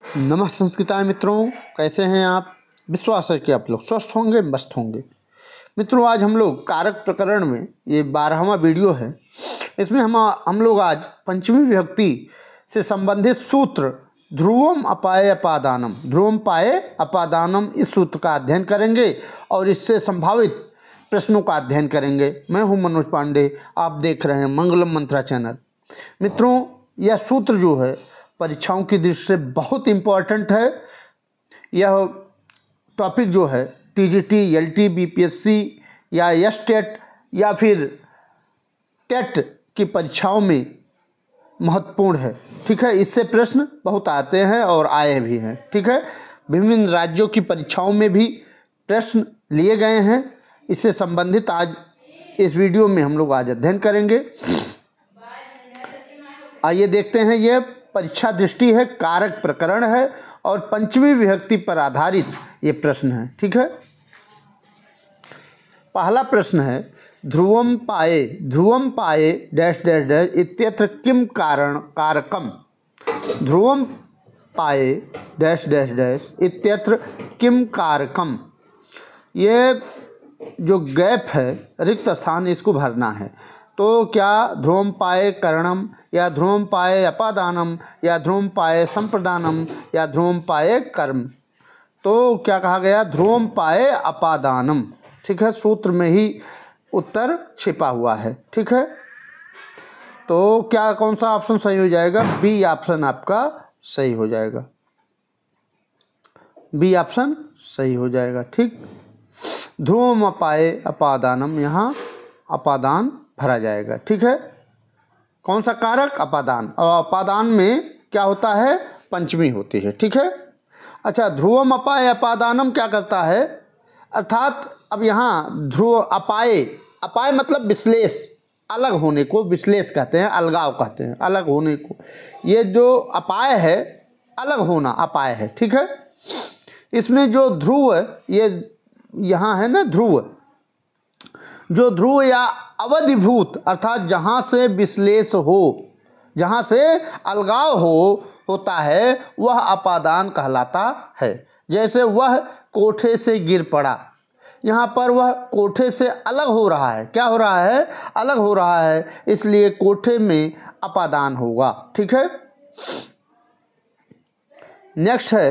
नमः संस्कृताय मित्रों, कैसे हैं आप। विश्वास है कि आप लोग स्वस्थ होंगे, मस्त होंगे। मित्रों, आज हम लोग कारक प्रकरण में ये 12वां वीडियो है। इसमें हम लोग आज पंचमी विभक्ति से संबंधित सूत्र ध्रुवम अपाये अपादानम, ध्रुवम पाये अपादानम, इस सूत्र का अध्ययन करेंगे और इससे संभावित प्रश्नों का अध्ययन करेंगे। मैं हूं मनोज पांडे, आप देख रहे हैं मंगलम मंत्रा चैनल। मित्रों, यह सूत्र जो है परीक्षाओं की दृष्टि से बहुत इम्पोर्टेंट है। यह टॉपिक जो है टीजीटी, एलटी, बीपीएससी या एसटेट या फिर टेट की परीक्षाओं में महत्वपूर्ण है। ठीक है, इससे प्रश्न बहुत आते हैं और आए भी हैं। ठीक है, विभिन्न राज्यों की परीक्षाओं में भी प्रश्न लिए गए हैं। इससे संबंधित आज इस वीडियो में हम लोग आज अध्ययन करेंगे। आइए देखते हैं। यह परीक्षा दृष्टि है, कारक प्रकरण है और पंचमी विभक्ति पर आधारित ये प्रश्न है। ठीक है, पहला प्रश्न है ध्रुवम पाये डैश डैश डैश इत्यत्र किम कारकम। ध्रुवम पाये डैश डैश डैश इत्यत्र किम कारकम। ये जो गैप है, रिक्त स्थान, इसको भरना है। तो क्या ध्रुवम पाये करणम या ध्रुवम पाये अपादानम या ध्रुवम पाये संप्रदानम या ध्रुवम पाये कर्म। तो क्या कहा गया, ध्रुवम पाये अपादानम। ठीक है, सूत्र में ही उत्तर छिपा हुआ है। ठीक है, तो क्या कौन सा ऑप्शन सही हो जाएगा? बी ऑप्शन आपका सही हो जाएगा। बी ऑप्शन सही हो जाएगा। ठीक, ध्रुवम अपाये अपादानम, यहाँ अपादान भरा जाएगा। ठीक है, कौन सा कारक? अपादान। और अपादान में क्या होता है? पंचमी होती है। ठीक है, अच्छा, ध्रुवम अपाये अपादानम क्या करता है? अर्थात अब यहाँ ध्रुव अपाय मतलब विश्लेष, अलग होने को विश्लेष कहते हैं, अलगाव कहते हैं, अलग होने को। ये जो अपाय है, अलग होना अपाय है। ठीक है, इसमें जो ध्रुव, ये यहाँ है ना ध्रुव, जो ध्रुव या अवधिभूत अर्थात जहाँ से विश्लेष हो, जहाँ से अलगाव होता है, वह अपादान कहलाता है। जैसे वह कोठे से गिर पड़ा, यहाँ पर वह कोठे से अलग हो रहा है। क्या हो रहा है? अलग हो रहा है, इसलिए कोठे में अपादान होगा। ठीक है, नेक्स्ट है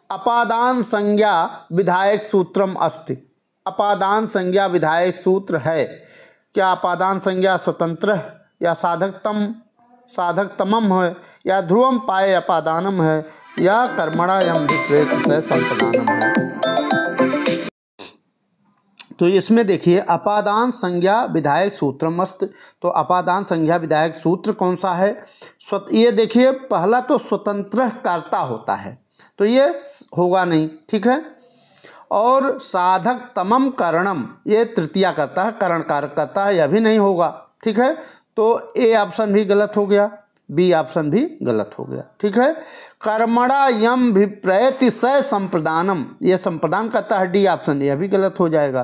अपादान संज्ञा विधायक सूत्रम अस्ति। अपादान संज्ञा विधायक सूत्र है। क्या अपादान संज्ञा स्वतंत्र या साधकतमम है या ध्रुवम पाये अपादानम है या कर्मणा यम विपरीत से संप्रदानम है। तो इसमें देखिए अपादान संज्ञा विधायक सूत्रम अस्ति। तो अपादान संज्ञा विधायक सूत्र कौन सा है? ये देखिए, पहला तो स्वतंत्र कर्ता होता है, तो ये होगा नहीं। ठीक है, और साधक तमम करणम, ये तृतीया करता है, करण कारक करता है, यह भी नहीं होगा। ठीक है, तो ए ऑप्शन भी गलत हो गया, बी ऑप्शन भी गलत हो गया। ठीक है, कर्मणा यम विप्रयति स संप्रदानम, ये संप्रदान करता है, डी ऑप्शन, यह भी गलत हो जाएगा।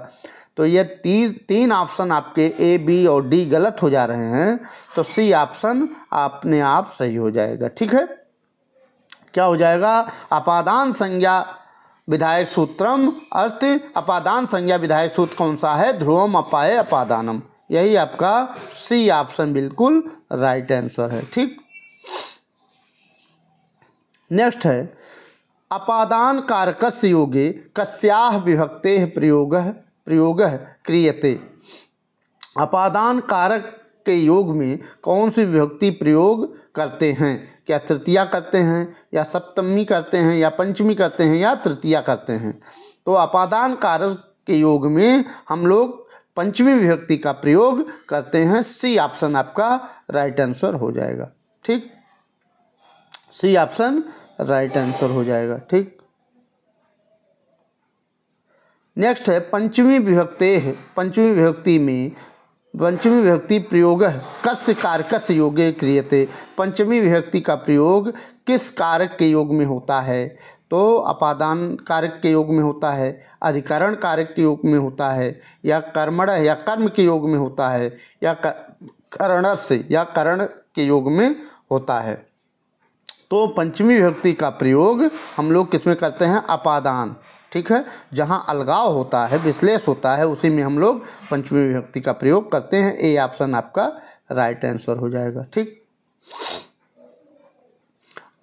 तो ये तीन ऑप्शन आपके ए, बी और डी गलत हो जा रहे हैं, तो सी ऑप्शन अपने आप सही हो जाएगा। ठीक है, क्या हो जाएगा? अपादान संज्ञा विधायक सूत्रम अस्ति। अपादान संज्ञा विधायक सूत्र कौन सा है? ध्रुवम अपाये अपादानम। यही आपका सी ऑप्शन बिल्कुल राइट आंसर है। ठीक, नेक्स्ट है अपादान कारकस्य योगे कस्याः विभक्तेः प्रयोगः क्रियते। अपादान कारक के योग में कौन सी विभक्ति प्रयोग करते हैं? क्या तृतीया करते हैं या सप्तमी करते हैं या पंचमी करते हैं या तृतीया करते हैं? तो अपादान कारक के योग में हम लोग पंचमी विभक्ति का प्रयोग करते हैं। सी ऑप्शन आपका राइट आंसर हो जाएगा। ठीक, सी ऑप्शन राइट आंसर हो जाएगा। ठीक, नेक्स्ट है पंचमी विभक्तेः। पंचमी विभक्ति में पंचमी विभक्ति प्रयोग कस्य कारकस्य योगे क्रियते। पंचमी विभक्ति का प्रयोग किस कारक के योग में होता है? तो अपादान कारक के योग में होता है, अधिकरण कारक के योग में होता है, या कर्मण या कर्म के योग में होता है, या करणस्य या करण के योग में होता है। तो पंचमी विभक्ति का प्रयोग हम लोग किस में करते हैं? अपादान, ठीक है। जहाँ अलगाव होता है, विश्लेष होता है, उसी में हम लोग पंचमी विभक्ति का प्रयोग करते हैं। ए ऑप्शन आपका राइट आंसर हो जाएगा, ठीक।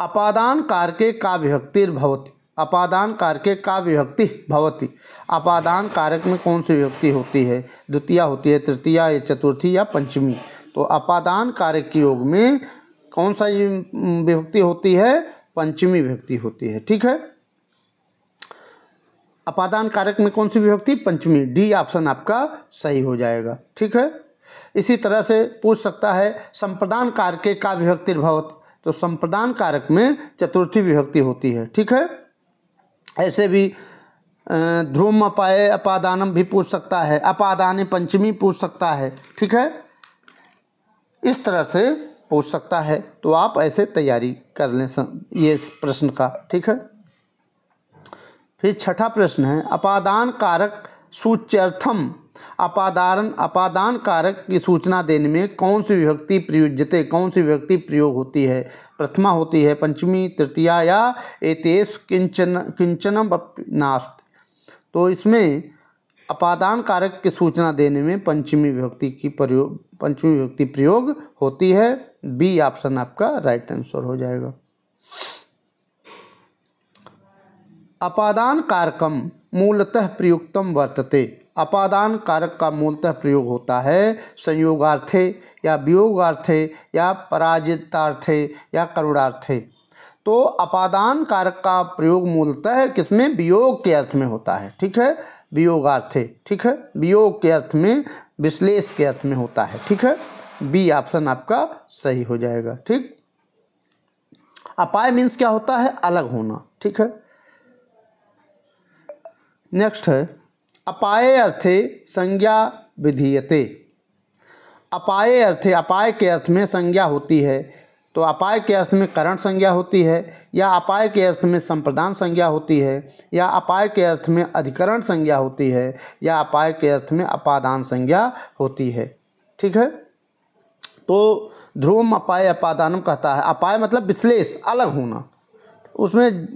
अपादान कारके का विभक्तिर भवति, अपादान कारके का विभक्ति भवति। अपादान कारक में कौन सी विभक्ति होती है? द्वितीया होती है, तृतीया या चतुर्थी या पंचमी? तो अपादान कारक के योग में कौन सा विभक्ति होती है? पंचमी विभक्ति होती है, ठीक है। अपादान कारक में कौन सी विभक्ति? पंचमी। डी ऑप्शन आपका सही हो जाएगा, ठीक है। इसी तरह से पूछ सकता है संप्रदान कारके का विभक्तिर भवति, तो संप्रदान कारक में चतुर्थी विभक्ति होती है, ठीक है। ऐसे भी ध्रुवम अपाये अपादानम भी पूछ सकता है, अपादाने पंचमी पूछ सकता है, ठीक है। इस तरह से पूछ सकता है, तो आप ऐसे तैयारी कर लें ये प्रश्न का, ठीक है। फिर छठा प्रश्न है अपादान कारक सूच्यर्थम। अपादान कारक की सूचना देने में कौन सी विभक्ति प्रयुज्यते, कौन सी विभक्ति प्रयोग होती है? प्रथमा होती है, पंचमी, तृतीया या एतेषु किंचनम नास्ति। तो इसमें अपादान कारक की सूचना देने में पंचमी विभक्ति प्रयोग होती है। बी ऑप्शन आपका राइट आंसर हो जाएगा। अपादान कारकम मूलतः प्रयुक्तम वर्तते। अपादान कारक का मूलतः प्रयोग होता है संयोगार्थे या वियोगार्थे या पराजितार्थे या करुणार्थे। तो अपादान कारक का प्रयोग मूलतः किसमें? वियोग के अर्थ में होता है, ठीक है, वियोगार्थे, ठीक है, वियोग के अर्थ में, विश्लेष के अर्थ में होता है, ठीक है। बी ऑप्शन आपका सही हो जाएगा, ठीक। अपाय मीन्स क्या होता है? अलग होना, ठीक है। नेक्स्ट है अपाये अर्थे संज्ञा विधीयते। अपाये अर्थे, अपाय के अर्थ में संज्ञा होती है, तो अपाय के अर्थ में करण संज्ञा होती है, या अपाय के अर्थ में संप्रदान संज्ञा होती है, या अपाय के अर्थ में अधिकरण संज्ञा होती है, या अपाय के अर्थ में अपादान संज्ञा होती है, ठीक है। तो ध्रुवम अपाय अपादानम कहता है। अपाय मतलब विश्लेष, अलग होना, उसमें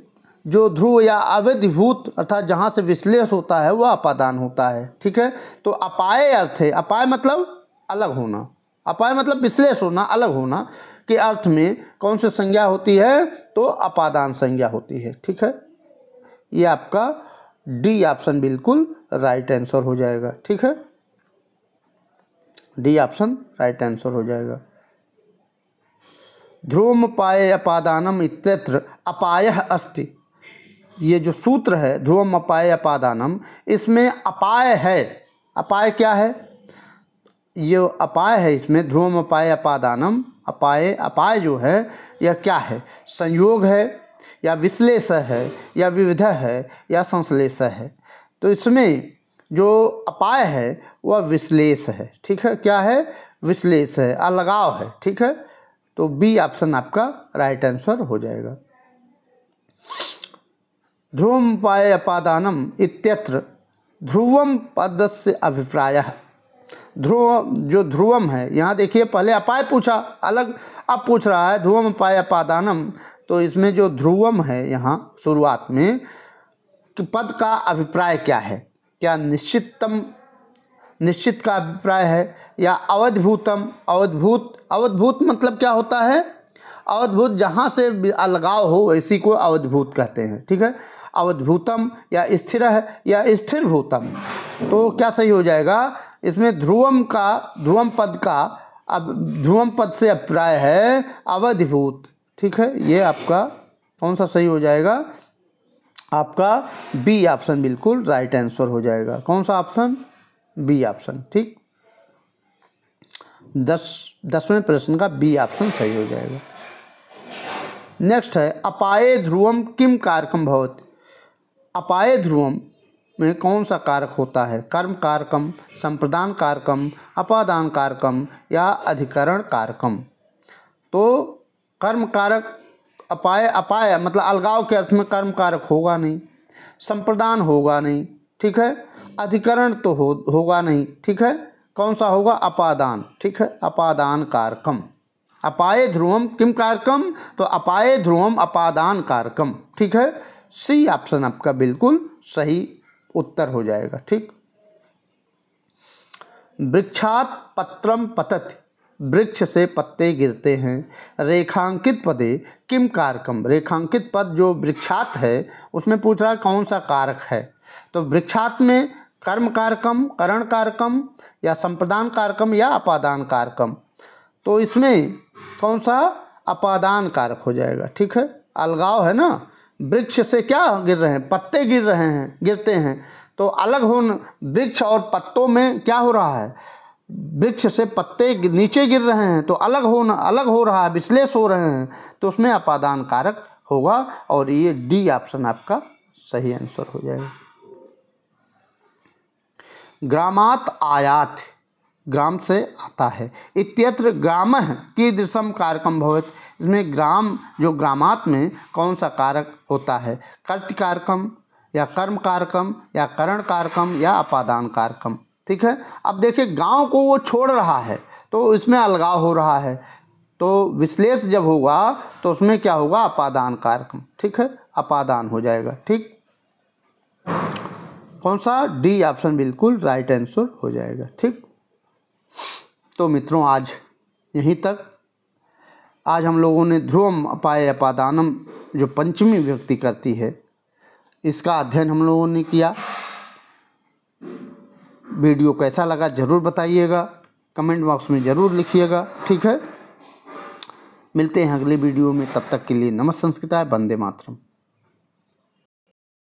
जो ध्रुव या अवधिभूत अर्थात जहाँ से विश्लेष होता है वह अपादान होता है, ठीक है। तो अपाय अर्थ है, अपाय मतलब अलग होना, अपाय मतलब विश्लेष होना, अलग होना के अर्थ में कौन सी संज्ञा होती है? तो अपादान संज्ञा होती है, ठीक है। ये आपका डी ऑप्शन बिल्कुल राइट आंसर हो जाएगा, ठीक है। डी ऑप्शन राइट आंसर हो जाएगा। ध्रुवम अपाये अपादानम इत्यत्र अपायः अस्ति। ये जो सूत्र है ध्रुवम अपाये अपादानम, इसमें अपाय है। अपाय क्या है? ये अपाय है, इसमें ध्रुवम अपाये अपादानम, अपाय जो है यह क्या है? संयोग है या विश्लेष है या विविध है या संश्लेष है। तो इसमें जो अपाय है वह विश्लेष है, ठीक है। क्या है? विश्लेष है, अलगाव है, ठीक है। तो बी ऑप्शन आपका राइट आंसर हो जाएगा। ध्रुवम अपाये अपादानम इत्यत्र ध्रुवम पदस्य अभिप्रायः। जो ध्रुवम है, यहाँ देखिए पहले अपाय पूछा अलग, अब पूछ रहा है ध्रुवम अपाये अपादानम। तो इसमें जो ध्रुवम है यहाँ शुरुआत में कि पद का अभिप्राय क्या है? क्या निश्चित का अभिप्राय है या अवधभूतम? अवधभूत मतलब क्या होता है? अवधभूत जहाँ से अलगाव हो इसी को अवधभूत कहते हैं, ठीक है। अवधभूतम या स्थिर है या स्थिरभूतम। तो क्या सही हो जाएगा? इसमें ध्रुवम पद से अभिप्राय है अवधभूत, ठीक है। ये आपका कौन सा सही हो जाएगा? आपका बी ऑप्शन बिल्कुल राइट आंसर हो जाएगा। कौन सा ऑप्शन? बी ऑप्शन, ठीक। 10वें प्रश्न का बी ऑप्शन सही हो जाएगा। नेक्स्ट है अपाये ध्रुवम किम कारकम भवति। अपाये ध्रुवम में कौन सा कारक होता है? कर्म कारकम, संप्रदान कारकम, अपादान कारकम या अधिकरण कारकम। तो कर्म कारक अपाय मतलब अलगाव के अर्थ में कर्म कारक होगा नहीं, संप्रदान होगा नहीं, ठीक है, अधिकरण तो होगा नहीं, ठीक है। कौन सा होगा? अपादान, ठीक है, अपादान कारकम, अपाये ध्रुवम किम कारकम, तो अपाये ध्रुवम अपादान कारकम। ठीक है, सी ऑप्शन आपका बिल्कुल सही उत्तर हो जाएगा। ठीक, वृक्षात पत्रम पतति, वृक्ष से पत्ते गिरते हैं। रेखांकित पदे किम कारकम, रेखांकित पद जो वृक्षात है उसमें पूछ रहा है कौन सा कारक है। तो वृक्षात में कर्म कारकम, करण कारकम या संप्रदान कारकम या अपादान कारकम, तो इसमें कौन सा अपादान कारक हो जाएगा। ठीक है, अलगाव है ना, वृक्ष से क्या गिर रहे हैं, पत्ते गिर रहे हैं, गिरते हैं, तो अलग होना, वृक्ष और पत्तों में क्या हो रहा है, वृक्ष से पत्ते नीचे गिर रहे हैं तो अलग हो रहा है, विश्लेष हो रहे हैं, तो उसमें अपादान कारक होगा और ये डी ऑप्शन आपका सही आंसर हो जाएगा। ग्रामात आयात, ग्राम से आता है। इत्यत्र ग्रामः कीदृशम कारकम भवेत्, इसमें ग्राम जो ग्रामात में कौन सा कारक होता है, कर्त कारकम या कर्म कारकम या करण कारकम या अपादान कारकम। ठीक है, अब देखिए गांव को वो छोड़ रहा है तो इसमें अलगाव हो रहा है, तो विश्लेष जब होगा तो उसमें क्या होगा, अपादान कारकम। ठीक है, अपादान हो जाएगा। ठीक, कौन सा, डी ऑप्शन बिल्कुल राइट आंसर हो जाएगा। ठीक, तो मित्रों आज यहीं तक। आज हम लोगों ने ध्रुवम अपाये अपादानम जो पंचमी विभक्ति करती है इसका अध्ययन हम लोगों ने किया। वीडियो कैसा लगा ज़रूर बताइएगा, कमेंट बॉक्स में ज़रूर लिखिएगा। ठीक है, मिलते हैं अगले वीडियो में, तब तक के लिए नमः संस्कृताय, वंदे मातरम।